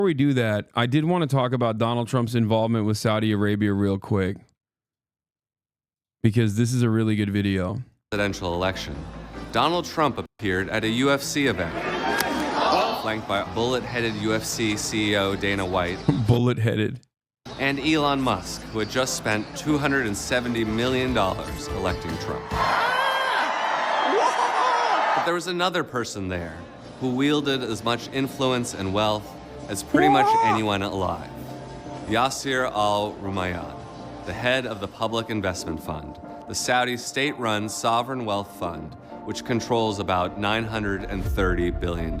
we do that, I did want to talk about Donald Trump's involvement with Saudi Arabia real quick, because this is a really good video. Presidential election. Donald Trump appeared at a UFC event, flanked by bullet-headed UFC CEO Dana White. Bullet-headed. And Elon Musk, who had just spent $270 million electing Trump. But there was another person there who wielded as much influence and wealth as pretty much anyone alive. Yasser al-Rumayyan, the head of the Public Investment Fund, the Saudi state-run sovereign wealth fund, which controls about $930 billion.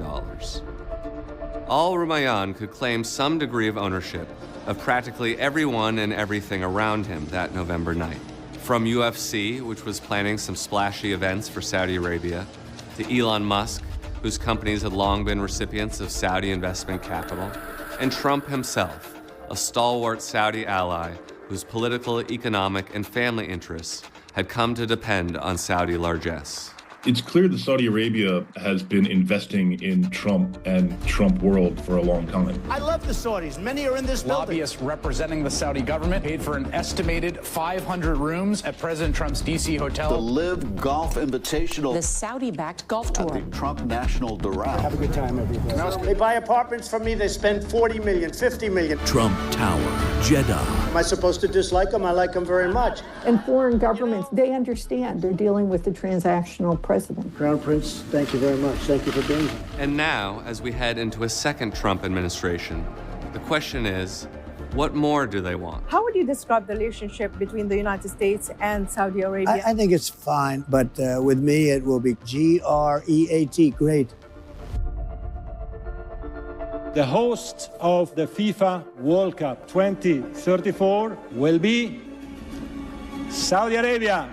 Al-Rumayyan could claim some degree of ownership of practically everyone and everything around him that November night. From UFC, which was planning some splashy events for Saudi Arabia, to Elon Musk, whose companies had long been recipients of Saudi investment capital, and Trump himself, a stalwart Saudi ally whose political, economic, and family interests had come to depend on Saudi largesse. It's clear that Saudi Arabia has been investing in Trump and Trumpworld for a long time. I love the Saudis. Many are in this building. Lobbyists representing the Saudi government paid for an estimated 500 rooms at President Trump's D.C. hotel. The Live Golf Invitational. The Saudi-backed golf tour. At the Trump National Doral. Have a good time, everybody. They buy apartments from me. They spend $40 million, $50 million. Trump Tower, Jeddah. Am I supposed to dislike them? I like them very much. And foreign governments, they understand. They're dealing with the transactional president. Crown Prince, thank you very much. Thank you for being here. And now, as we head into a second Trump administration, the question is, what more do they want? How would you describe the relationship between the United States and Saudi Arabia? I think it's fine, but with me, it will be GREAT, great. The host of the FIFA World Cup 2034 will be Saudi Arabia.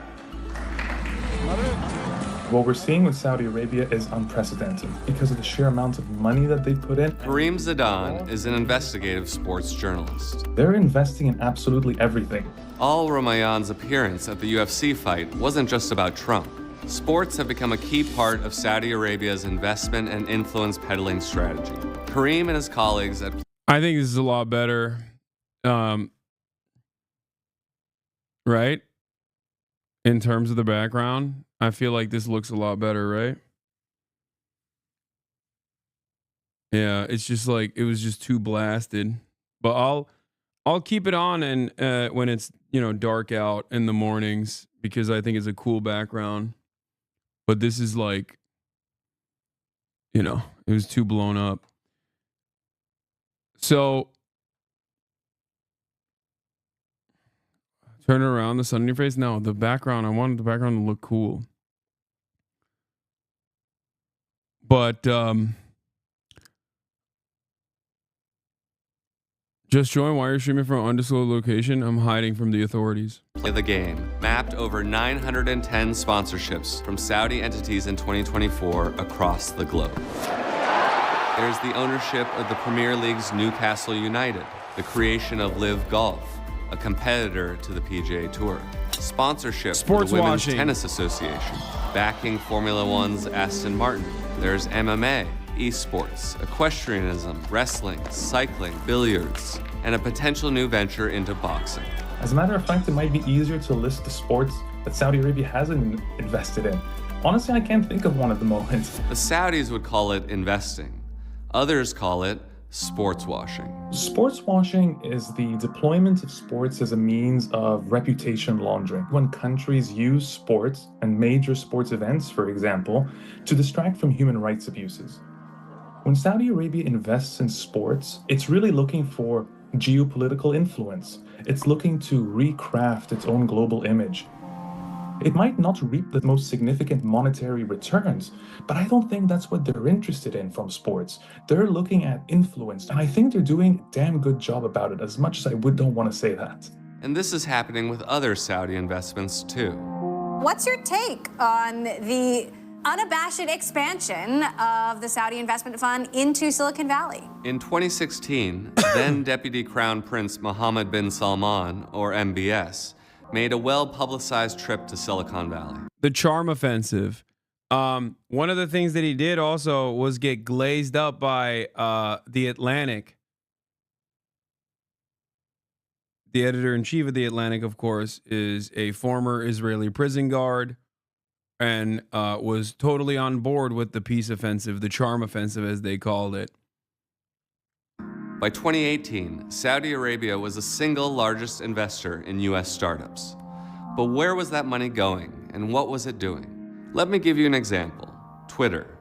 What we're seeing with Saudi Arabia is unprecedented because of the sheer amount of money that they've put in. Kareem Zidane is an investigative sports journalist. They're investing in absolutely everything. Al-Rumayyan's appearance at the UFC fight wasn't just about Trump. Sports have become a key part of Saudi Arabia's investment and influence peddling strategy. Kareem and his colleagues at... I think this is a lot better. Right? In terms of the background, I feel like this looks a lot better, right? Yeah, it's just like it was just too blasted. But I'll keep it on and when it's, you know, dark out in the mornings, because I think it's a cool background. But this is like, you know, it was too blown up. So turn it around, the sun in your face. No, the background, I wanted the background to look cool. But just join. Why are you streaming from an undisclosed location? I'm hiding from the authorities. Play the game mapped over 910 sponsorships from Saudi entities in 2024 across the globe. There's the ownership of the Premier League's Newcastle United, the creation of Live Golf, a competitor to the PGA Tour, sponsorship for the Women's Tennis Association, backing Formula One's Aston Martin. There's MMA, esports, equestrianism, wrestling, cycling, billiards, and a potential new venture into boxing. As a matter of fact, it might be easier to list the sports that Saudi Arabia hasn't invested in. Honestly, I can't think of one at the moment. The Saudis would call it investing. Others call it sports washing. Sports washing is the deployment of sports as a means of reputation laundering. When countries use sports and major sports events, for example, to distract from human rights abuses. When Saudi Arabia invests in sports, it's really looking for geopolitical influence. It's looking to recraft its own global image. It might not reap the most significant monetary returns, but I don't think that's what they're interested in from sports. They're looking at influence, and I think they're doing a damn good job about it, as much as I don't want to say that. And this is happening with other Saudi investments too. What's your take on the unabashed expansion of the Saudi investment fund into Silicon Valley? In 2016, then Deputy Crown Prince Mohammed bin Salman, or MBS, made a well-publicized trip to Silicon Valley. The charm offensive. One of the things that he did also was get glazed up by The Atlantic the editor-in-chief of The Atlantic, of course, is a former Israeli prison guard and was totally on board with the peace offensive, the charm offensive, as they called it. By 2018, Saudi Arabia was the single largest investor in U.S. startups. But where was that money going, and what was it doing? Let me give you an example. Twitter.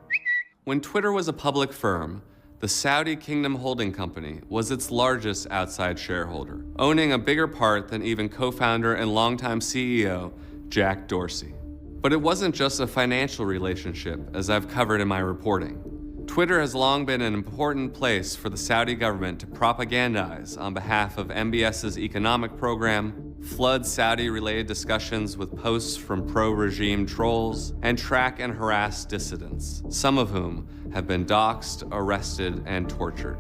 When Twitter was a public firm, the Saudi Kingdom Holding Company was its largest outside shareholder, owning a bigger part than even co-founder and longtime CEO Jack Dorsey. But it wasn't just a financial relationship, as I've covered in my reporting. Twitter has long been an important place for the Saudi government to propagandize on behalf of MBS's economic program, flood Saudi-related discussions with posts from pro-regime trolls, and track and harass dissidents, some of whom have been doxxed, arrested, and tortured.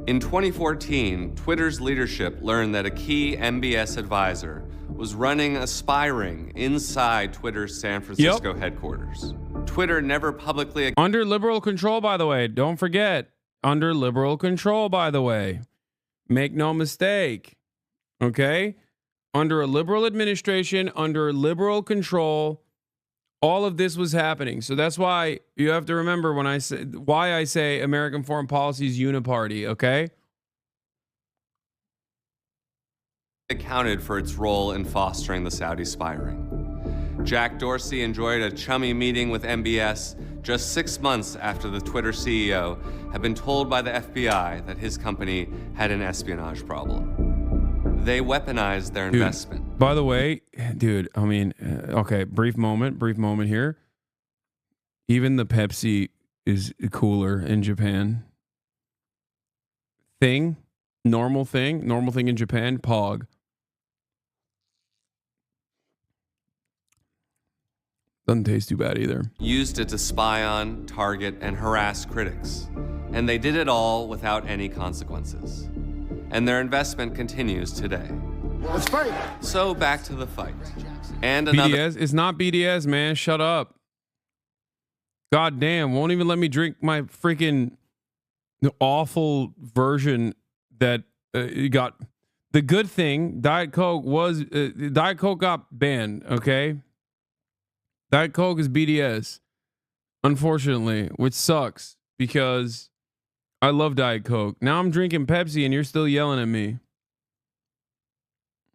In 2014, Twitter's leadership learned that a key MBS advisor was running a spy ring inside Twitter's San Francisco headquarters. Twitter never publicly... Under liberal control, by the way. Don't forget. Under liberal control, by the way. Make no mistake. Okay? Under a liberal administration, under liberal control, all of this was happening. So that's why you have to remember when I say why I say American foreign policy is uniparty, okay? Accounted for its role in fostering the Saudi spy ring. Jack Dorsey enjoyed a chummy meeting with MBS just 6 months after the Twitter CEO had been told by the FBI that his company had an espionage problem. They weaponized their investment. By the way, dude, I mean, okay, brief moment here. Even the Pepsi is cooler in Japan. Normal thing in Japan, Pog. Doesn't taste too bad either. Used it to spy on, target, and harass critics. And they did it all without any consequences. And their investment continues today. Let's fight. So back to the fight. And another... BDS? It's not BDS, man. Shut up. God damn. Won't even let me drink my freaking awful version that got... The good thing, Diet Coke was... Diet Coke got banned, okay? Diet Coke is BDS, unfortunately, which sucks because I love Diet Coke. Now I'm drinking Pepsi and you're still yelling at me.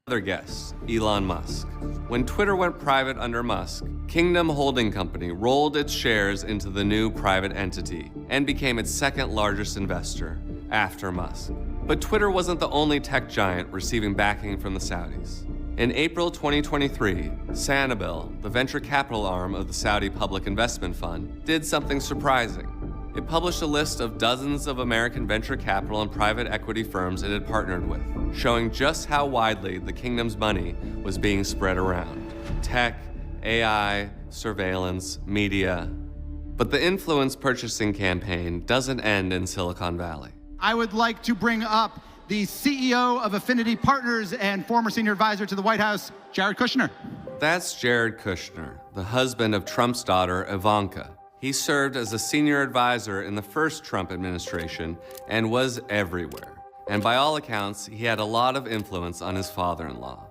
Another guest, Elon Musk. When Twitter went private under Musk, Kingdom Holding Company rolled its shares into the new private entity and became its second largest investor after Musk. But Twitter wasn't the only tech giant receiving backing from the Saudis. In April 2023, Hasanabi, the venture capital arm of the Saudi Public Investment Fund, did something surprising. It published a list of dozens of American venture capital and private equity firms it had partnered with, showing just how widely the kingdom's money was being spread around. Tech, AI, surveillance, media. But the influence purchasing campaign doesn't end in Silicon Valley. I would like to bring up the CEO of Affinity Partners and former senior advisor to the White House, Jared Kushner. That's Jared Kushner, the husband of Trump's daughter, Ivanka. He served as a senior advisor in the first Trump administration and was everywhere. And by all accounts, he had a lot of influence on his father-in-law.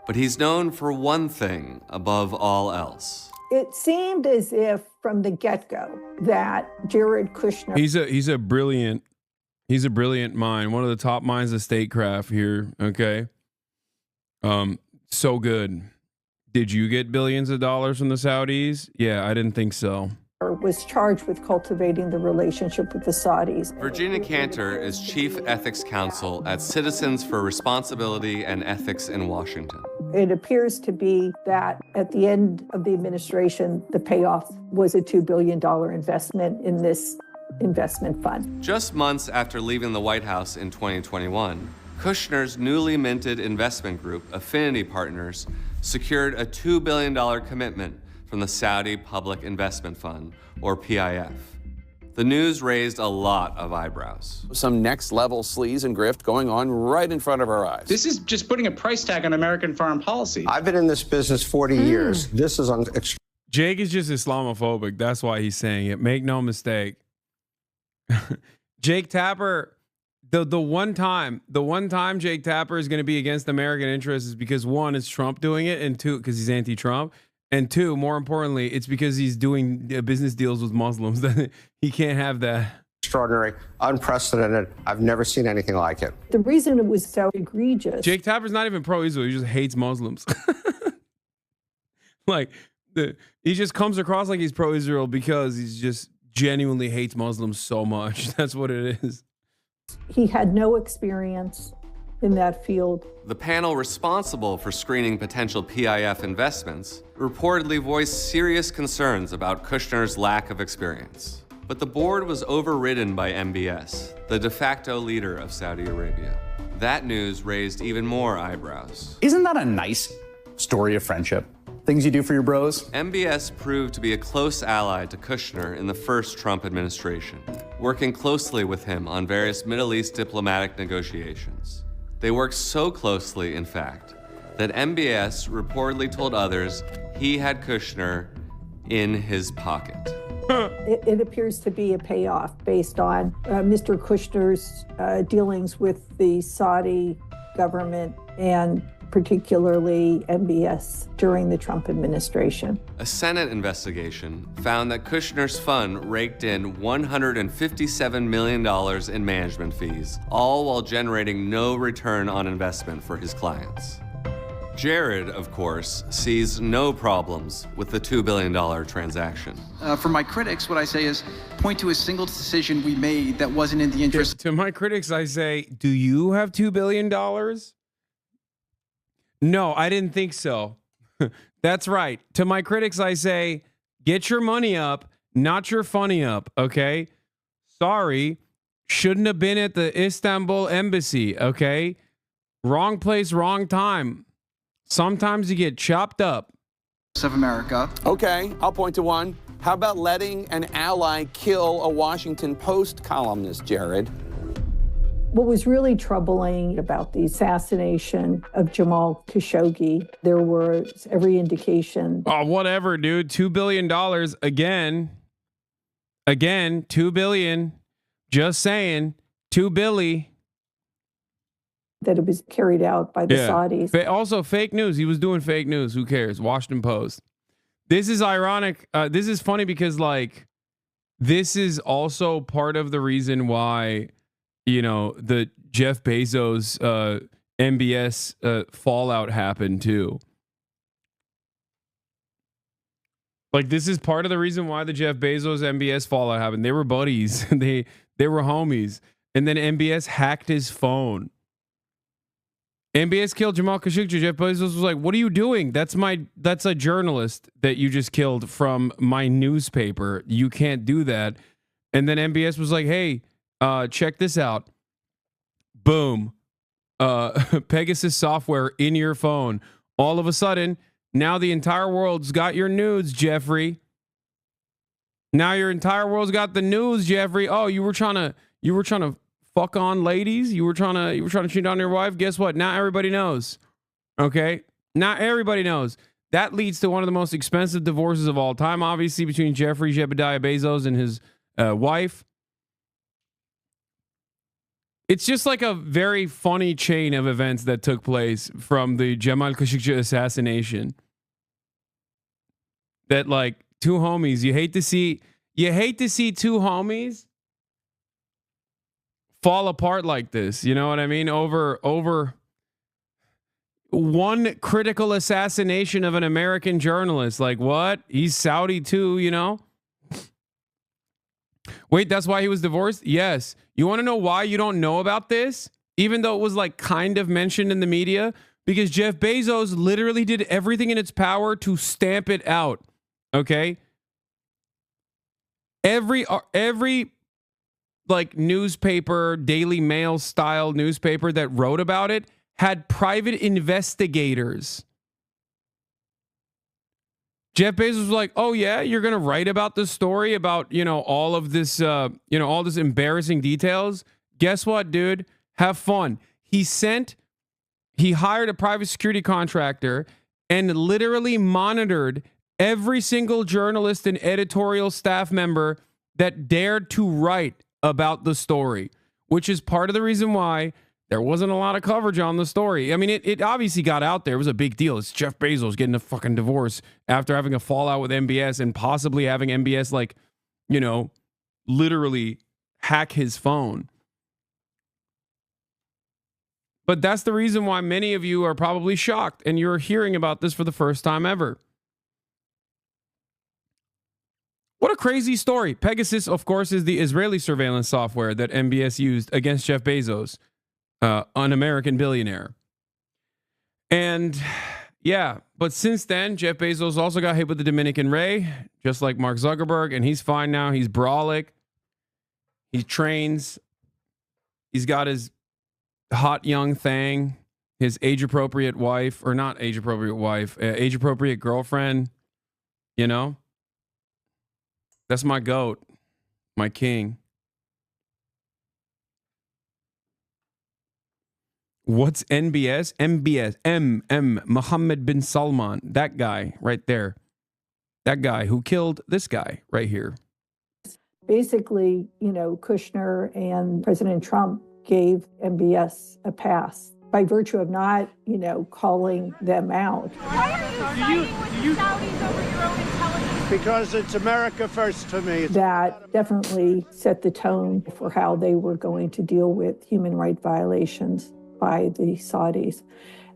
But he's known for one thing above all else. It seemed as if from the get-go that Jared Kushner... He's a brilliant mind, one of the top minds of statecraft here, okay? So good. Did you get billions of dollars from the Saudis? Yeah, I didn't think so. Was charged with cultivating the relationship with the Saudis. Virginia Cantor is Chief Ethics Counsel at Citizens for Responsibility and Ethics in Washington. It appears to be that at the end of the administration, the payoff was a $2 billion investment in this investment fund. Just months after leaving the White House in 2021, Kushner's newly minted investment group, Affinity Partners, secured a $2 billion commitment from the Saudi Public Investment Fund, or PIF. The news raised a lot of eyebrows. Some next-level sleaze and grift going on right in front of our eyes. This is just putting a price tag on American foreign policy. I've been in this business 40 years. This is Jake is just Islamophobic. That's why he's saying it. Make no mistake. Jake Tapper the one time Jake Tapper is going to be against American interests is because one, it's Trump doing it, and two, because he's anti-Trump, and two, more importantly, it's because he's doing business deals with Muslims. That he can't have that. Extraordinary, unprecedented. I've never seen anything like it. The reason it was so egregious. Jake Tapper's not even pro-Israel. He just hates Muslims. He just comes across like he's pro-Israel because he's just genuinely hates Muslims so much. That's what it is. He had no experience in that field. The panel responsible for screening potential PIF investments reportedly voiced serious concerns about Kushner's lack of experience. But the board was overridden by MBS, the de facto leader of Saudi Arabia. That news raised even more eyebrows. Isn't that a nice story of friendship? Things you do for your bros? MBS proved to be a close ally to Kushner in the first Trump administration, working closely with him on various Middle East diplomatic negotiations. They worked so closely, in fact, that MBS reportedly told others he had Kushner in his pocket. It appears to be a payoff based on Mr. Kushner's dealings with the Saudi government and particularly MBS during the Trump administration. A Senate investigation found that Kushner's fund raked in $157 million in management fees, all while generating no return on investment for his clients. Jared, of course, sees no problems with the $2 billion transaction. For my critics, what I say is point to a single decision we made that wasn't in the interest. To my critics, I say, do you have $2 billion? No, I didn't think so. That's right. To my critics, I say, get your money up, not your funny up, okay? Sorry, shouldn't have been at the Istanbul embassy, okay? Wrong place, wrong time. Sometimes you get chopped up. Of America. Okay, I'll point to one. How about letting an ally kill a Washington Post columnist, Jared? What was really troubling about the assassination of Jamal Khashoggi, there was every indication. Oh, whatever, dude. $2 billion again, $2 billion. Just saying, $2 billion. That it was carried out by the Saudis. Also, fake news. He was doing fake news. Who cares? Washington Post. This is ironic. This is funny because, this is also part of the reason why, the Jeff Bezos MBS fallout happened too. This is part of the reason why the Jeff Bezos MBS fallout happened. They were buddies. they were homies. And then MBS hacked his phone. MBS killed Jamal Khashoggi. Jeff Bezos was like, "What are you doing? That's a journalist that you just killed from my newspaper. You can't do that." And then MBS was like, "Hey, check this out. Boom. Pegasus software in your phone. All of a sudden, now the entire world's got your news, Jeffrey. Now your entire world's got the news, Jeffrey. Oh, you were trying to fuck on ladies. You were trying to cheat on your wife. Guess what? Now everybody knows. Okay? Now everybody knows. That leads to one of the most expensive divorces of all time, obviously, between Jeffrey Jebediah Bezos and his wife. It's just like a very funny chain of events that took place from the Jamal Khashoggi assassination. That two homies, you hate to see two homies fall apart like this. You know what I mean? Over one critical assassination of an American journalist. What? He's Saudi too, Wait, that's why he was divorced? Yes. You want to know why you don't know about this? Even though it was kind of mentioned in the media? Because Jeff Bezos literally did everything in its power to stamp it out. Okay? Every newspaper, Daily Mail style newspaper that wrote about it had private investigators. Jeff Bezos was like, "Oh yeah, you're going to write about this story about, all of this, all this embarrassing details. Guess what, dude? Have fun." He hired a private security contractor and literally monitored every single journalist and editorial staff member that dared to write about the story. which is part of the reason why there wasn't a lot of coverage on the story. I mean, it obviously got out there. It was a big deal. It's Jeff Bezos getting a fucking divorce after having a fallout with MBS and possibly having MBS, like, you know, literally hack his phone. But that's the reason why many of you are probably shocked and you're hearing about this for the first time ever. What a crazy story. Pegasus, of course, is the Israeli surveillance software that MBS used against Jeff Bezos, an American billionaire. And yeah, but since then, Jeff Bezos also got hit with the Dominican Ray, just like Mark Zuckerberg, and he's fine now. He's brolic. He trains. He's got his hot young thing, his age-appropriate wife, or not age-appropriate wife, age-appropriate girlfriend, you know? That's my goat, my king. What's NBS? MBS, Mohammed bin Salman, that guy right there. That guy who killed this guy right here. Basically, you know, Kushner and President Trump gave MBS a pass by virtue of not, you know, calling them out. Why are you siding with the Saudis over your own intelligence? Because it's America first for me. That definitely set the tone for how they were going to deal with human rights violations by the Saudis.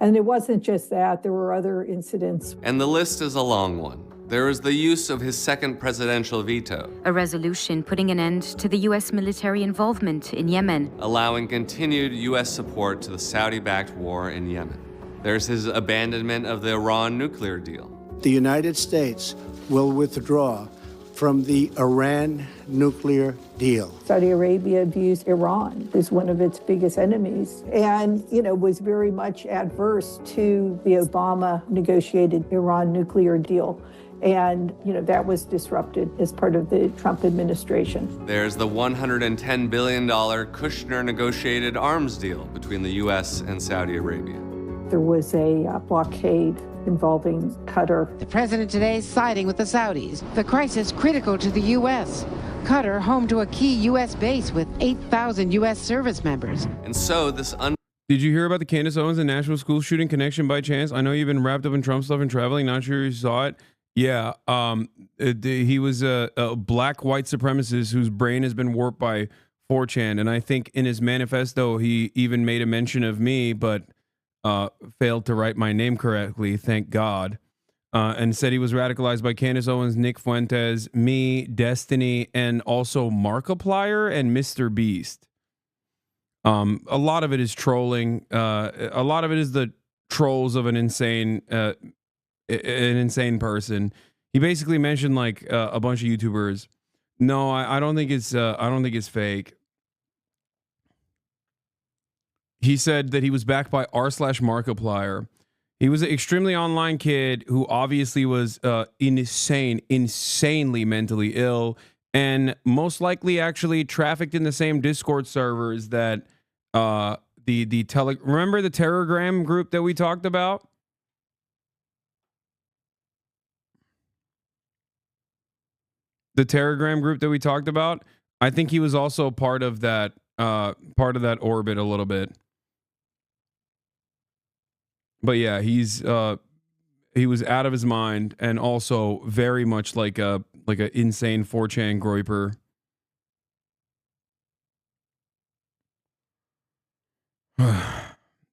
And it wasn't just that, there were other incidents. And the list is a long one. There is the use of his second presidential veto, a resolution putting an end to the U.S. military involvement in Yemen, allowing continued U.S. support to the Saudi-backed war in Yemen. There's his abandonment of the Iran nuclear deal. The United States will withdraw from the Iran nuclear deal. Saudi Arabia views Iran as one of its biggest enemies and, you know, was very much adverse to the Obama negotiated Iran nuclear deal. And, you know, that was disrupted as part of the Trump administration. There's the $110 billion Kushner negotiated arms deal between the U.S. and Saudi Arabia. There was a blockade involving Qatar. The president today siding with the Saudis. The crisis critical to the U.S. Qatar, home to a key U.S. base with 8,000 U.S. service members. And so this Did you hear about the Candace Owens and Nashville school shooting connection by chance? I know you've been wrapped up in Trump stuff and traveling. Not sure you saw it. Yeah, he was a black white supremacist whose brain has been warped by 4chan. And I think in his manifesto, he even made a mention of me, but failed to write my name correctly, thank God. And said he was radicalized by Candace Owens, Nick Fuentes, me, Destiny, and also Markiplier and Mr. Beast. A lot of it is trolling. A lot of it is the trolls of an insane person. He basically mentioned like a bunch of YouTubers. No, I don't think it's fake. He said that he was backed by r/Markiplier. He was an extremely online kid who obviously was insanely mentally ill, and most likely actually trafficked in the same Discord servers that remember the Telegram group that we talked about? The Telegram group that we talked about, I think he was also part of that orbit a little bit. But yeah, he was out of his mind and also very much like a insane 4chan groiper.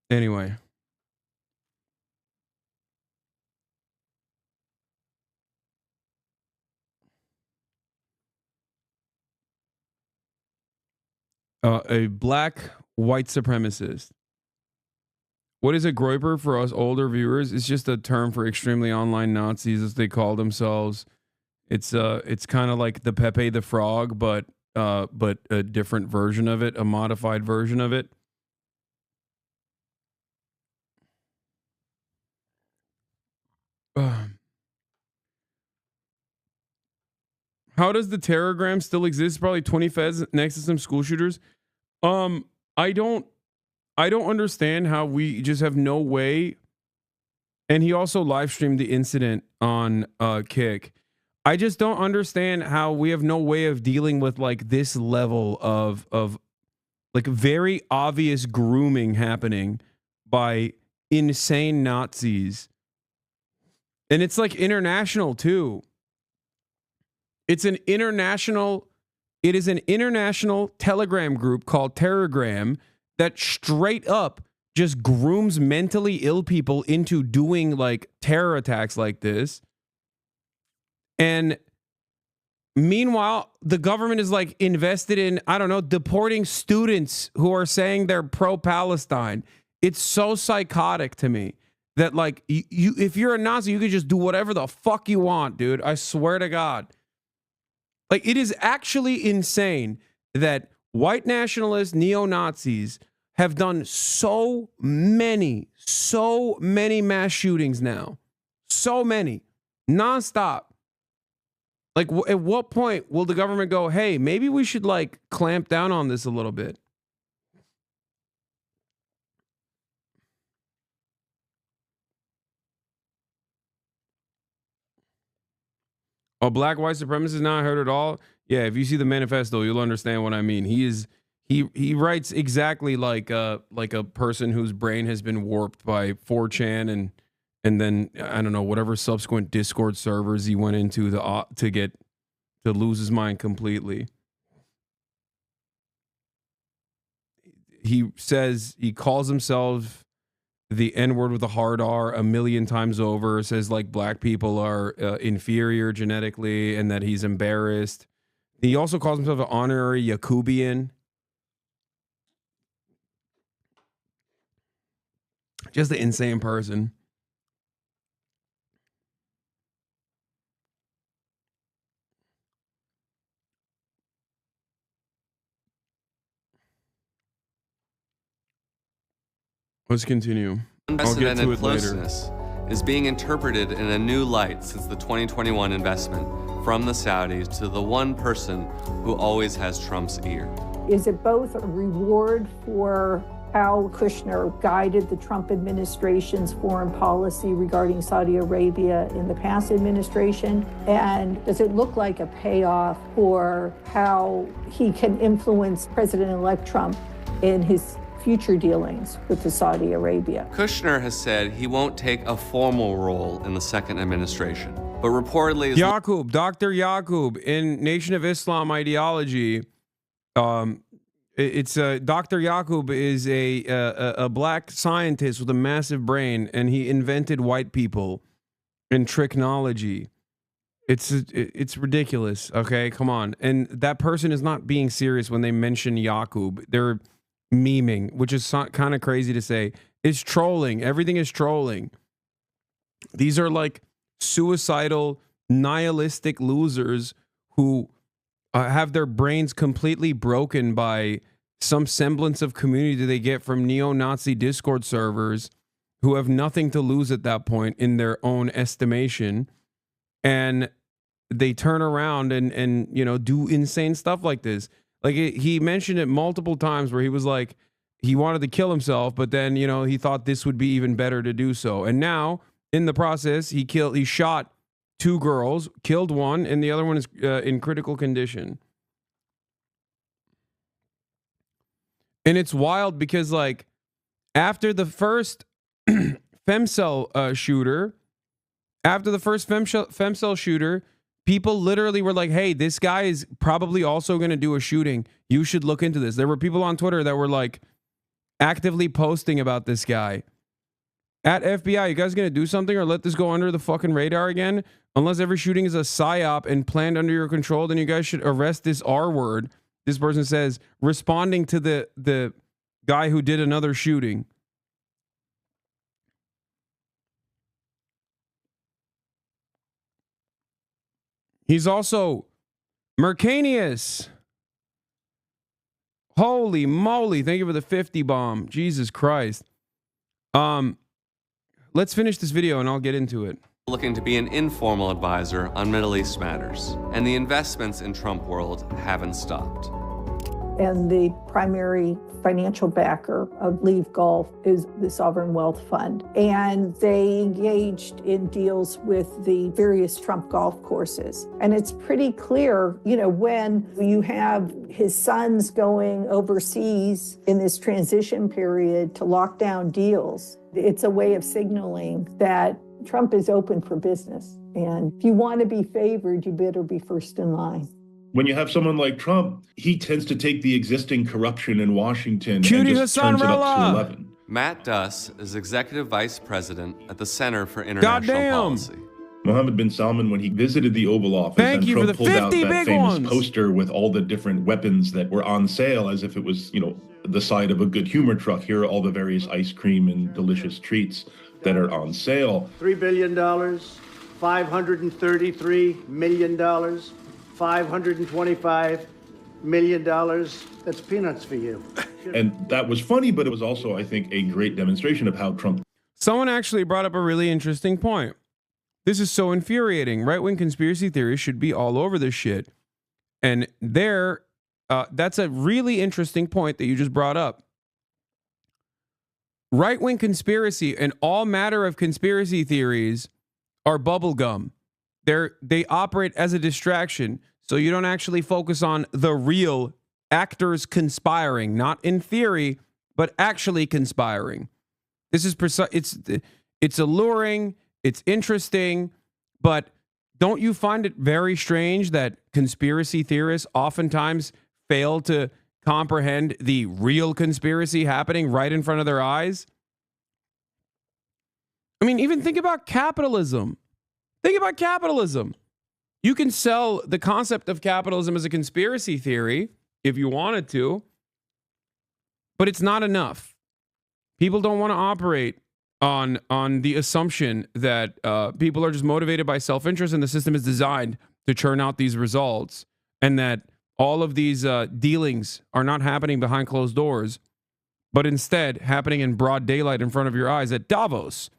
Anyway. A black white supremacist. What is a groiper for us older viewers? It's just a term for extremely online Nazis, as they call themselves. It's kind of like the Pepe the Frog, but a different version of it, a modified version of it. How does the Telegram still exist? Probably 20 feds next to some school shooters. I don't understand how we just have no way. And he also live streamed the incident on Kick. I just don't understand how we have no way of dealing with like this level of like very obvious grooming happening by insane Nazis. And it's like international too. It is an international Telegram group called Terrorgram that straight up just grooms mentally ill people into doing like terror attacks like this. And meanwhile, the government is like invested in, I don't know, deporting students who are saying they're pro-Palestine. It's so psychotic to me that like you if you're a Nazi, you could just do whatever the fuck you want, dude. I swear to God. Like, it is actually insane that white nationalist neo-Nazis have done so many mass shootings now. So many. Nonstop. Like, at what point will the government go, hey, maybe we should, like, clamp down on this a little bit? Oh, black white supremacist not heard at all? Yeah, if you see the manifesto, you'll understand what I mean. He writes exactly like a person whose brain has been warped by 4chan and then I don't know, whatever subsequent Discord servers he went into to lose his mind completely. He says he calls himself the N-word with a hard R 1,000,000 times over, says like black people are inferior genetically and that he's embarrassed. He also calls himself an honorary Yakubian. Just an insane person. Let's continue. I'll get to it later. Is being interpreted in a new light since the 2021 investment from the Saudis to the one person who always has Trump's ear. Is it both a reward for how Kushner guided the Trump administration's foreign policy regarding Saudi Arabia in the past administration? And does it look like a payoff for how he can influence President-elect Trump in his future dealings with the Saudi Arabia? Kushner has said he won't take a formal role in the second administration, but reportedly... Dr. Yaqub, in Nation of Islam ideology, Dr. Yaqub is a black scientist with a massive brain, and he invented white people and tricknology. It's ridiculous, okay? Come on. And that person is not being serious when they mention Yaqub. They're memeing, which is kind of crazy to say. It's trolling. Everything is trolling. These are like suicidal, nihilistic losers who have their brains completely broken by some semblance of community they get from neo-Nazi Discord servers who have nothing to lose at that point in their own estimation. And they turn around and you know, do insane stuff like this. Like he mentioned it multiple times where he was like, he wanted to kill himself, but then, you know, he thought this would be even better to do so. And now in the process, he shot 2 girls, killed one, and the other one is in critical condition. And it's wild because like after the first femcell shooter, people literally were like, hey, this guy is probably also going to do a shooting. You should look into this. There were people on Twitter that were like actively posting about this guy. At FBI, you guys going to do something or let this go under the fucking radar again? Unless every shooting is a psyop and planned under your control, then you guys should arrest this R word. This person says, responding to the guy who did another shooting. He's also Mercanius. Holy moly. Thank you for the 50 bomb. Jesus Christ. Let's finish this video and I'll get into it. Looking to be an informal advisor on Middle East matters, and the investments in Trumpworld haven't stopped. And the primary financial backer of Leave Golf is the Sovereign Wealth Fund. And they engaged in deals with the various Trump golf courses. And it's pretty clear, when you have his sons going overseas in this transition period to lock down deals, it's a way of signaling that Trump is open for business. And if you want to be favored, you better be first in line. When you have someone like Trump, he tends to take the existing corruption in Washington Cutie and just Hasan turns it up to Rella. 11. Matt Duss is Executive Vice President at the Center for International Policy. Mohammed bin Salman, when he visited the Oval Office, Thank and you for Trump the pulled out 50 that big famous ones. poster with all the different weapons that were on sale as if it was, the side of a good humor truck. Here are all the various ice cream and delicious treats that are on sale. $3 billion, $533 million, $525 million. That's peanuts for you. And that was funny, but it was also, I think, a great demonstration of how Trump... Someone actually brought up a really interesting point. This is so infuriating. Right-wing conspiracy theories should be all over this shit. And that's a really interesting point that you just brought up. Right-wing conspiracy and all matter of conspiracy theories are bubblegum. They operate as a distraction, so you don't actually focus on the real actors conspiring, not in theory, but actually conspiring. This is it's alluring, it's interesting, but don't you find it very strange that conspiracy theorists oftentimes fail to comprehend the real conspiracy happening right in front of their eyes? I mean, even think about capitalism. Think about capitalism. You can sell the concept of capitalism as a conspiracy theory if you wanted to, but it's not enough. People don't want to operate on the assumption that people are just motivated by self-interest and the system is designed to churn out these results, and that all of these dealings are not happening behind closed doors, but instead happening in broad daylight in front of your eyes at Davos,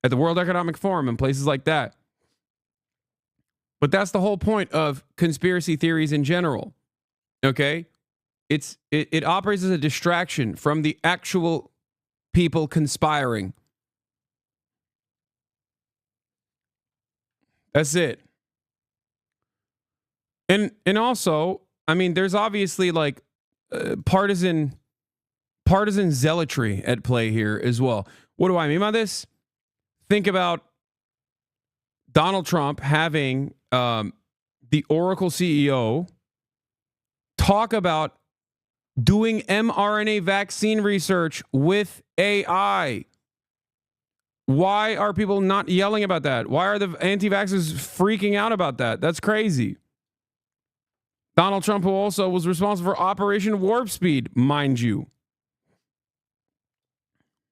at the World Economic Forum, and places like that. But that's the whole point of conspiracy theories in general. Okay? It operates as a distraction from the actual people conspiring. That's it. And also, I mean, there's obviously like partisan zealotry at play here as well. What do I mean by this? Think about Donald Trump having the Oracle CEO talk about doing mRNA vaccine research with AI. Why are people not yelling about that? Why are the anti-vaxxers freaking out about that? That's crazy. Donald Trump, who also was responsible for Operation Warp Speed, mind you.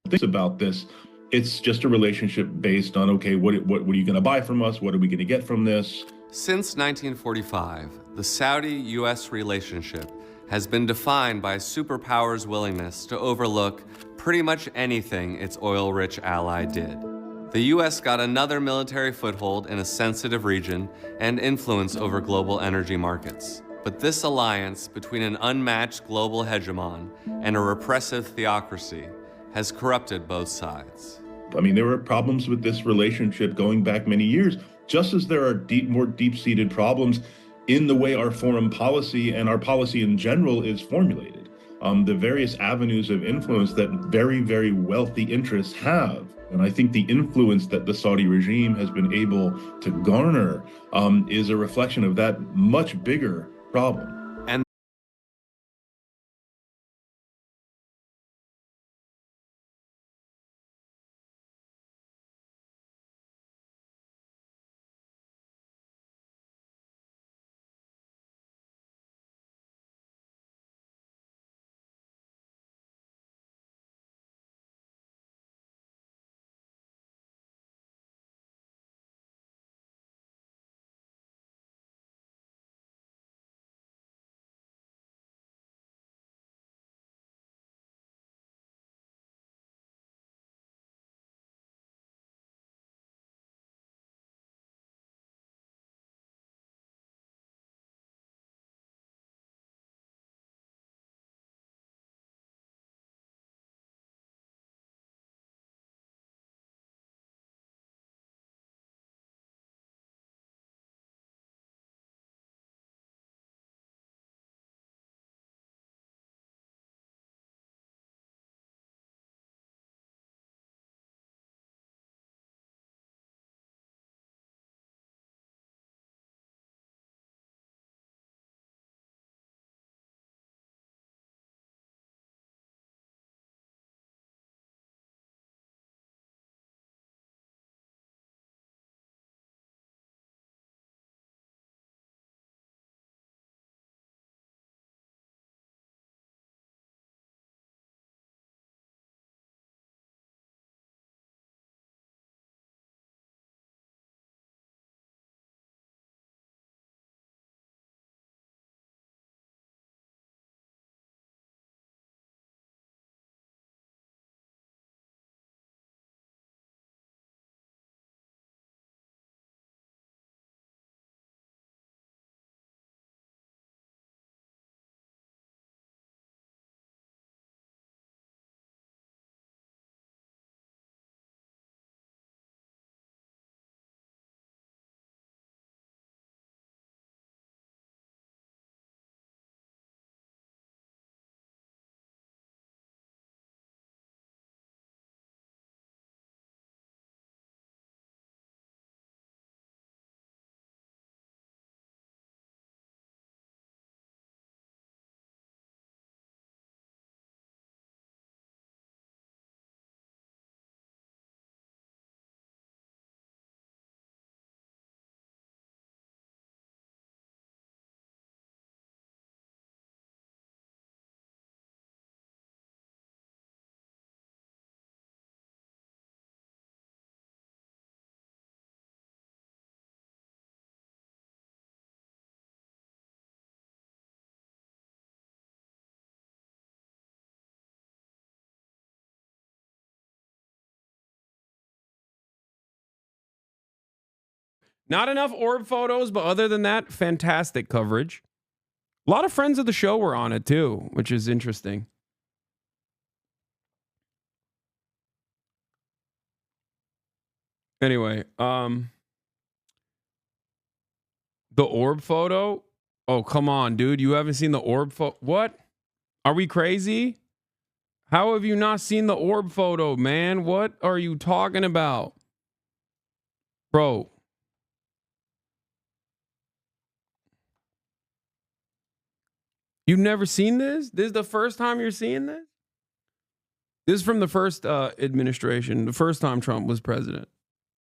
Think about this. It's just a relationship based on, okay, what are you going to buy from us? What are we going to get from this? Since 1945, the Saudi-U.S. relationship has been defined by a superpower's willingness to overlook pretty much anything its oil-rich ally did. The U.S. got another military foothold in a sensitive region and influence over global energy markets. But this alliance between an unmatched global hegemon and a repressive theocracy has corrupted both sides. I mean, there were problems with this relationship going back many years, just as there are more deep-seated problems in the way our foreign policy and our policy in general is formulated. The various avenues of influence that very, very wealthy interests have. And I think the influence that the Saudi regime has been able to garner is a reflection of that much bigger problem. Not enough orb photos, but other than that, fantastic coverage. A lot of friends of the show were on it too, which is interesting. Anyway, the orb photo. Oh, come on, dude. You haven't seen the orb photo? What? Are we crazy? How have you not seen the orb photo, man? What are you talking about? Bro. You've never seen this? This is the first time you're seeing this? This is from the first administration, the first time Trump was president.